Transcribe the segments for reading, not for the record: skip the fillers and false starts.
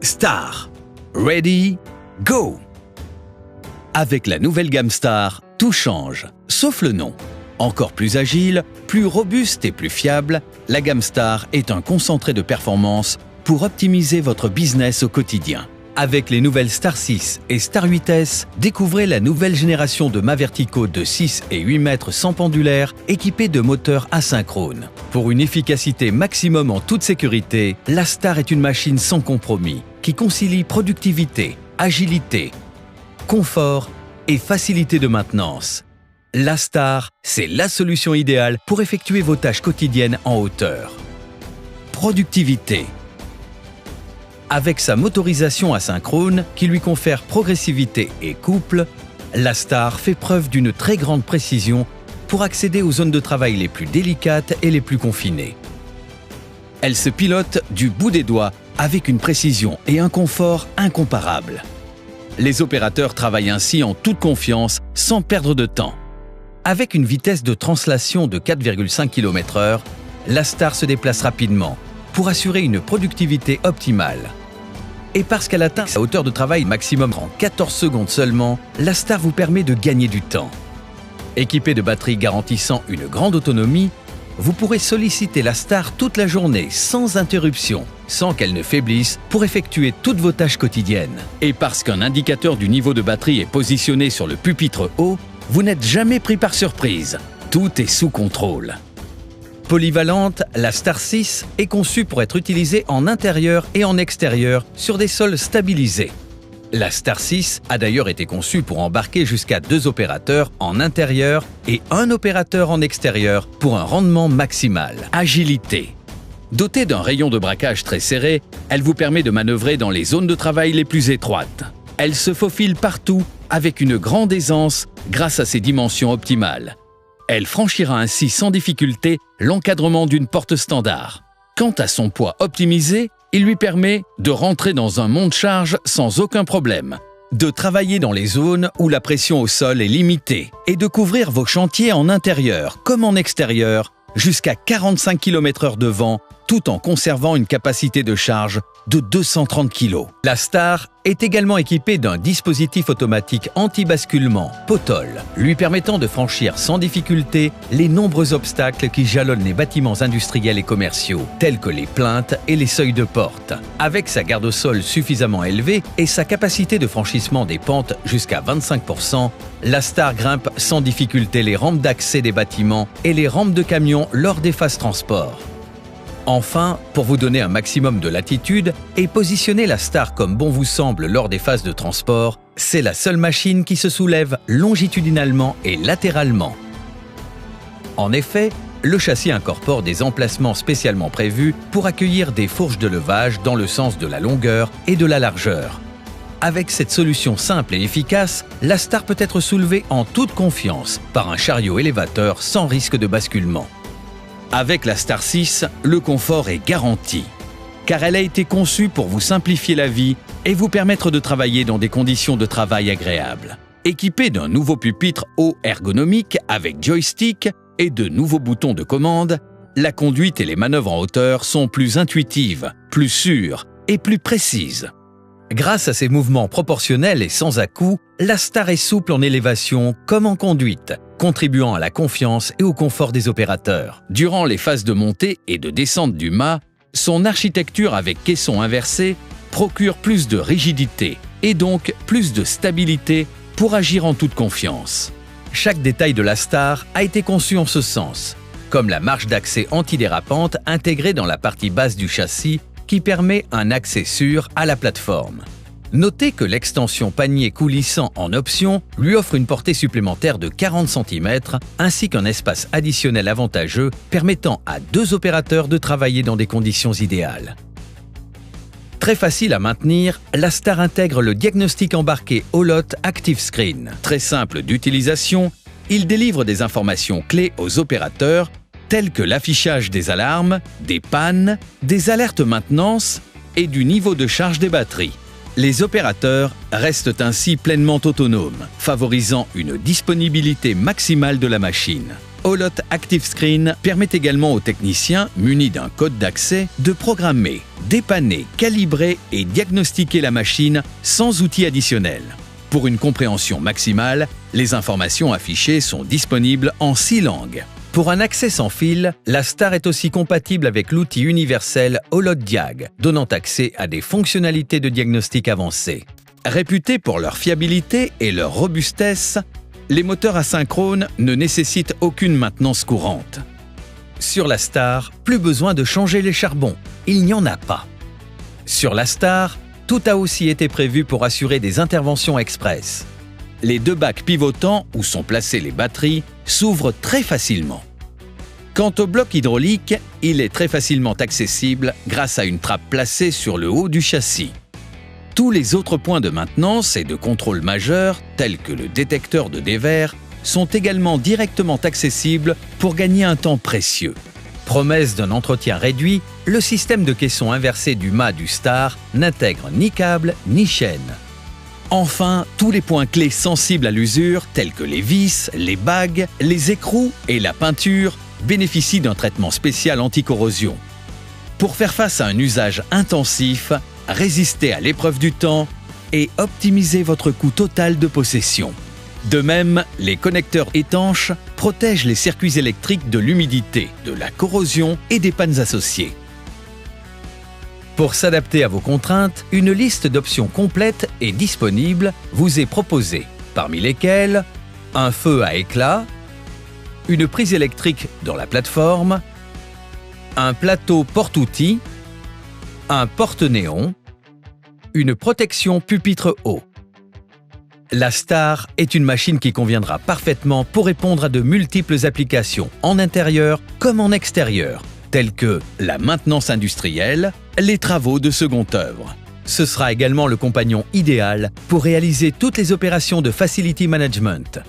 Star. Ready, go! Avec la nouvelle gamme Star, tout change, sauf le nom. Encore plus agile, plus robuste et plus fiable, la gamme Star est un concentré de performance pour optimiser votre business au quotidien. Avec les nouvelles Star 6 et Star 8S, découvrez la nouvelle génération de mâts verticaux de 6 et 8 mètres sans pendulaire équipés de moteurs asynchrones. Pour une efficacité maximum en toute sécurité, la Star est une machine sans compromis qui concilie productivité, agilité, confort et facilité de maintenance. La Star, c'est la solution idéale pour effectuer vos tâches quotidiennes en hauteur. Productivité. Avec sa motorisation asynchrone qui lui confère progressivité et couple, la Star fait preuve d'une très grande précision pour accéder aux zones de travail les plus délicates et les plus confinées. Elle se pilote du bout des doigts avec une précision et un confort incomparables. Les opérateurs travaillent ainsi en toute confiance sans perdre de temps. Avec une vitesse de translation de 4,5 km/h, la Star se déplace rapidement pour assurer une productivité optimale. Et parce qu'elle atteint sa hauteur de travail maximum en 14 secondes seulement, la Star vous permet de gagner du temps. Équipée de batteries garantissant une grande autonomie, vous pourrez solliciter la Star toute la journée sans interruption, sans qu'elle ne faiblisse pour effectuer toutes vos tâches quotidiennes. Et parce qu'un indicateur du niveau de batterie est positionné sur le pupitre haut, vous n'êtes jamais pris par surprise. Tout est sous contrôle. Polyvalente, la Star 6 est conçue pour être utilisée en intérieur et en extérieur sur des sols stabilisés. La Star 6 a d'ailleurs été conçue pour embarquer jusqu'à 2 opérateurs en intérieur et 1 opérateur en extérieur pour un rendement maximal. Agilité. Dotée d'un rayon de braquage très serré, elle vous permet de manœuvrer dans les zones de travail les plus étroites. Elle se faufile partout avec une grande aisance grâce à ses dimensions optimales. Elle franchira ainsi sans difficulté l'encadrement d'une porte standard. Quant à son poids optimisé, il lui permet de rentrer dans un monte-charge sans aucun problème, de travailler dans les zones où la pression au sol est limitée et de couvrir vos chantiers en intérieur comme en extérieur jusqu'à 45 km/h de vent tout en conservant une capacité de charge de 230 kg. La Star est également équipée d'un dispositif automatique anti-basculement, POTOL, lui permettant de franchir sans difficulté les nombreux obstacles qui jalonnent les bâtiments industriels et commerciaux, tels que les plinthes et les seuils de porte. Avec sa garde au sol suffisamment élevée et sa capacité de franchissement des pentes jusqu'à 25%, la Star grimpe sans difficulté les rampes d'accès des bâtiments et les rampes de camions lors des phases transport. Enfin, pour vous donner un maximum de latitude et positionner la Star comme bon vous semble lors des phases de transport, c'est la seule machine qui se soulève longitudinalement et latéralement. En effet, le châssis incorpore des emplacements spécialement prévus pour accueillir des fourches de levage dans le sens de la longueur et de la largeur. Avec cette solution simple et efficace, la Star peut être soulevée en toute confiance par un chariot élévateur sans risque de basculement. Avec la Star 6, le confort est garanti, car elle a été conçue pour vous simplifier la vie et vous permettre de travailler dans des conditions de travail agréables. Équipée d'un nouveau pupitre haut ergonomique avec joystick et de nouveaux boutons de commande, la conduite et les manœuvres en hauteur sont plus intuitives, plus sûres et plus précises. Grâce à ses mouvements proportionnels et sans à-coups, la Star est souple en élévation comme en conduite, contribuant à la confiance et au confort des opérateurs. Durant les phases de montée et de descente du mât, son architecture avec caisson inversé procure plus de rigidité et donc plus de stabilité pour agir en toute confiance. Chaque détail de la Star a été conçu en ce sens, comme la marche d'accès antidérapante intégrée dans la partie basse du châssis qui permet un accès sûr à la plateforme. Notez que l'extension panier coulissant en option lui offre une portée supplémentaire de 40 cm ainsi qu'un espace additionnel avantageux permettant à 2 opérateurs de travailler dans des conditions idéales. Très facile à maintenir, la Star intègre le diagnostic embarqué Holot Active Screen. Très simple d'utilisation, il délivre des informations clés aux opérateurs telles que l'affichage des alarmes, des pannes, des alertes maintenance et du niveau de charge des batteries. Les opérateurs restent ainsi pleinement autonomes, favorisant une disponibilité maximale de la machine. Holot Active Screen permet également aux techniciens, munis d'un code d'accès, de programmer, dépanner, calibrer et diagnostiquer la machine sans outils additionnels. Pour une compréhension maximale, les informations affichées sont disponibles en 6 langues. Pour un accès sans fil, la Star est aussi compatible avec l'outil universel Holot Diag, donnant accès à des fonctionnalités de diagnostic avancées. Réputés pour leur fiabilité et leur robustesse, les moteurs asynchrones ne nécessitent aucune maintenance courante. Sur la Star, plus besoin de changer les charbons, il n'y en a pas. Sur la Star, tout a aussi été prévu pour assurer des interventions express. Les 2 bacs pivotants où sont placées les batteries s'ouvrent très facilement. Quant au bloc hydraulique, il est très facilement accessible grâce à une trappe placée sur le haut du châssis. Tous les autres points de maintenance et de contrôle majeurs, tels que le détecteur de dévers, sont également directement accessibles pour gagner un temps précieux. Promesse d'un entretien réduit, le système de caisson inversé du mât du Star n'intègre ni câble ni chaîne. Enfin, tous les points clés sensibles à l'usure, tels que les vis, les bagues, les écrous et la peinture, bénéficient d'un traitement spécial anti-corrosion. Pour faire face à un usage intensif, résistez à l'épreuve du temps et optimisez votre coût total de possession. De même, les connecteurs étanches protègent les circuits électriques de l'humidité, de la corrosion et des pannes associées. Pour s'adapter à vos contraintes, une liste d'options complète et disponible vous est proposée, parmi lesquelles un feu à éclat, une prise électrique dans la plateforme, un plateau porte-outils, un porte-néon, une protection pupitre haut. La Star est une machine qui conviendra parfaitement pour répondre à de multiples applications, en intérieur comme en extérieur, telles que la maintenance industrielle, les travaux de seconde œuvre. Ce sera également le compagnon idéal pour réaliser toutes les opérations de facility management.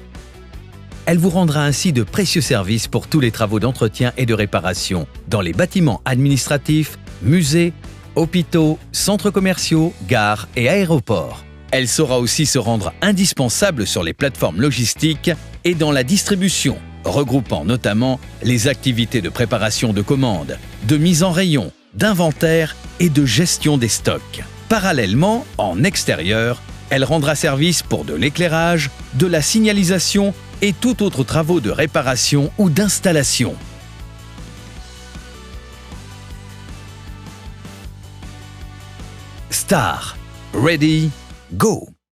Elle vous rendra ainsi de précieux services pour tous les travaux d'entretien et de réparation dans les bâtiments administratifs, musées, hôpitaux, centres commerciaux, gares et aéroports. Elle saura aussi se rendre indispensable sur les plateformes logistiques et dans la distribution, regroupant notamment les activités de préparation de commandes, de mise en rayon, d'inventaire et de gestion des stocks. Parallèlement, en extérieur, elle rendra service pour de l'éclairage, de la signalisation et tout autre travaux de réparation ou d'installation. Star, ready, go!